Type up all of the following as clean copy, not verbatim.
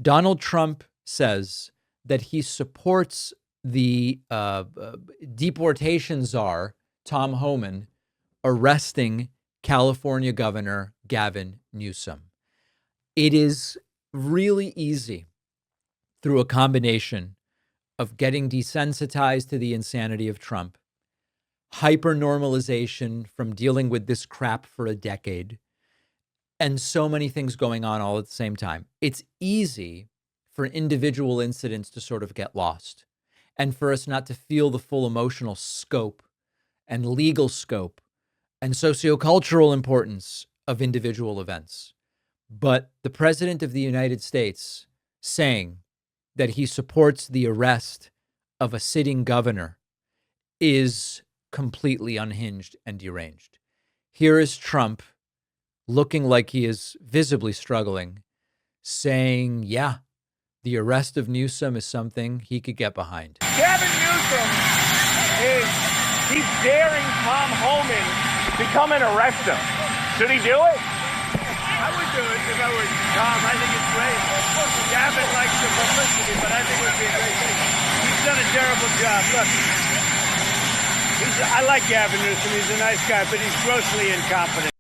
Donald Trump says that he supports the deportation czar, Tom Homan, arresting California Governor Gavin Newsom. It is really easy through a combination of getting desensitized to the insanity of Trump, hyper-normalization from dealing with this crap for a decade, and so many things going on all at the same time. It's easy for individual incidents to sort of get lost and for us not to feel the full emotional scope and legal scope and sociocultural importance of individual events. But the president of the United States saying that he supports the arrest of a sitting governor is completely unhinged and deranged. Here is Trump looking like he is visibly struggling, saying, yeah, the arrest of Newsom is something he could get behind. Gavin Newsom he's daring Tom Homan to come and arrest him. Should he do it? I would do it if I were Tom. I think it's great. Gavin likes the publicity, but I think it would be a great thing. He's done a terrible job. Look, I like Gavin Newsom. He's a nice guy, but he's grossly incompetent.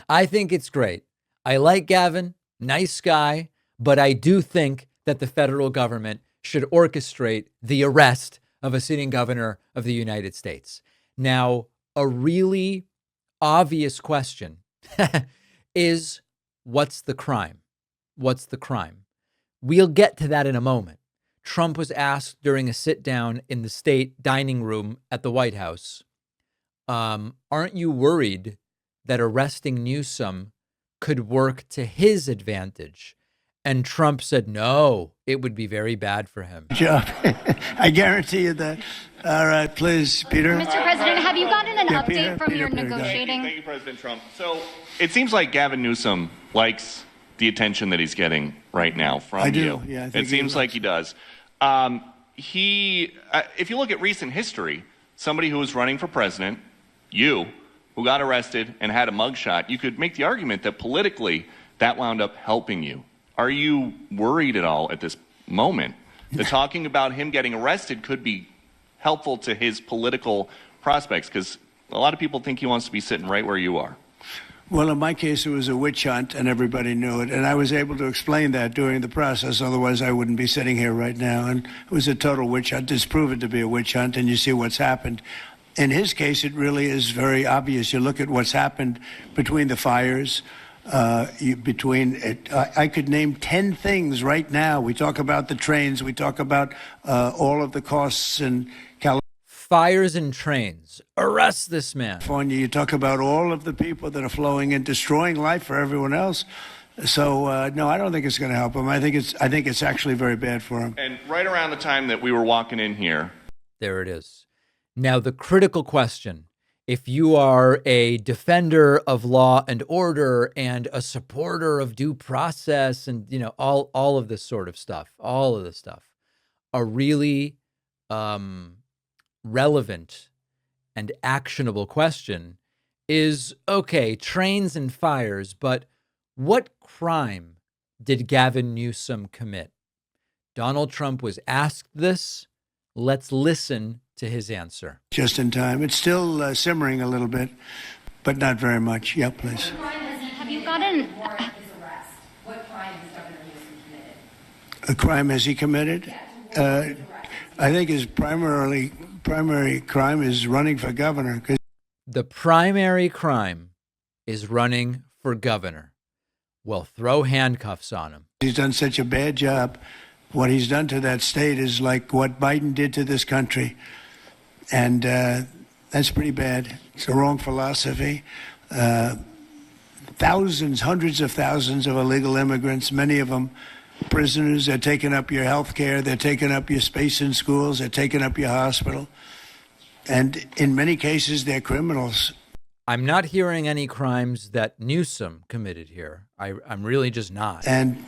I think it's great. I like Gavin, nice guy, but I do think that the federal government should orchestrate the arrest of a sitting governor of the United States. Now, a really obvious question is, what's the crime? What's the crime? We'll get to that in a moment. Trump was asked during a sit down in the state dining room at the White House, aren't you worried that arresting Newsom could work to his advantage? And Trump said, no, it would be very bad for him. Job. I guarantee you that. All right, please, Peter. Mr. President, have you gotten an update from your negotiating? Thank you, President Trump. So it seems like Gavin Newsom likes the attention that he's getting right now from you. Yeah, I think it seems like he does. If you look at recent history, somebody who was running for president, you, who got arrested and had a mugshot, you could make the argument that politically that wound up helping you. Are you worried at all at this moment that talking about him getting arrested could be helpful to his political prospects? Because a lot of people think he wants to be sitting right where you are. Well, in my case, it was a witch hunt, and everybody knew it. And I was able to explain that during the process. Otherwise, I wouldn't be sitting here right now. And it was a total witch hunt. It's proven to be a witch hunt, and you see what's happened. In his case, it really is very obvious. You look at what's happened between the fires, I could name 10 things right now. We talk about the trains. We talk about all of the costs in California. Fires and trains. Arrest this man. California. You talk about all of the people that are flowing and destroying life for everyone else. So, no, I don't think it's going to help him. I think it's actually very bad for him. And right around the time that we were walking in here. There it is. Now, the critical question, if you are a defender of law and order and a supporter of due process and, you know, all of this sort of stuff, all of this stuff, a really relevant and actionable question is, okay, trains and fires, but what crime did Gavin Newsom commit? Donald Trump was asked this. Let's listen to his answer. Just in time. It's still simmering a little bit, but not very much. Yeah, please. Have you gotten... What crime has Governor Newsom committed? A crime has he committed? I think his primary crime is running for governor. The primary crime is running for governor. Well, throw handcuffs on him. He's done such a bad job. What he's done to that state is like what Biden did to this country. And that's pretty bad. It's the wrong philosophy. Thousands, hundreds of thousands of illegal immigrants, many of them prisoners. They're taking up your health care. They're taking up your space in schools. They're taking up your hospital. And in many cases, they're criminals. I'm not hearing any crimes that Newsom committed here. I'm really just not. And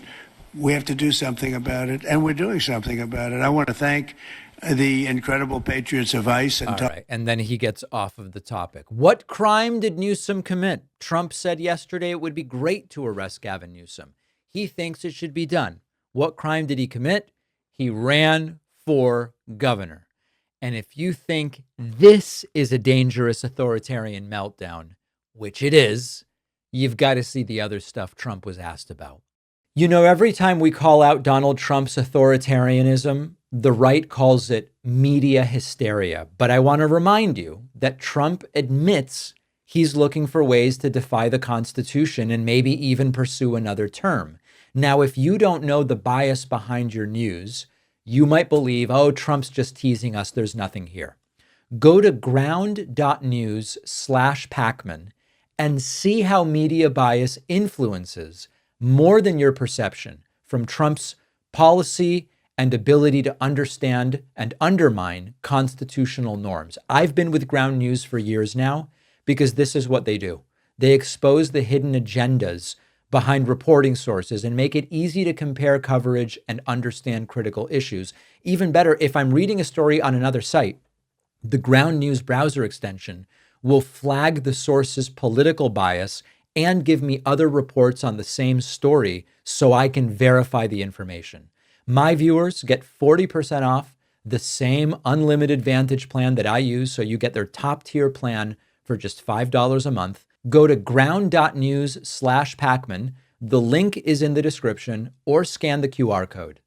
we have to do something about it. And we're doing something about it. I want to thank the incredible patriots of ICE. And all right. And then he gets off of the topic. What crime did Newsom commit? Trump said yesterday it would be great to arrest Gavin Newsom. He thinks it should be done. What crime did he commit? He ran for governor. And if you think this is a dangerous authoritarian meltdown, which it is, you've got to see the other stuff Trump was asked about. You know, every time we call out Donald Trump's authoritarianism, the right calls it media hysteria. But I want to remind you that Trump admits he's looking for ways to defy the Constitution and maybe even pursue another term. Now, if you don't know the bias behind your news, you might believe, oh, Trump's just teasing us. There's nothing here. Go to ground.news/Pacman and see how media bias influences more than your perception from Trump's policy and ability to understand and undermine constitutional norms. I've been with Ground News for years now because this is what they do. They expose the hidden agendas behind reporting sources and make it easy to compare coverage and understand critical issues. Even better, if I'm reading a story on another site, the Ground News browser extension will flag the source's political bias and give me other reports on the same story so I can verify the information. My viewers get 40% off the same unlimited Vantage plan that I use, so you get their top tier plan for just $5 a month. Go to ground.news/Pacman. The link is in the description, or scan the QR code.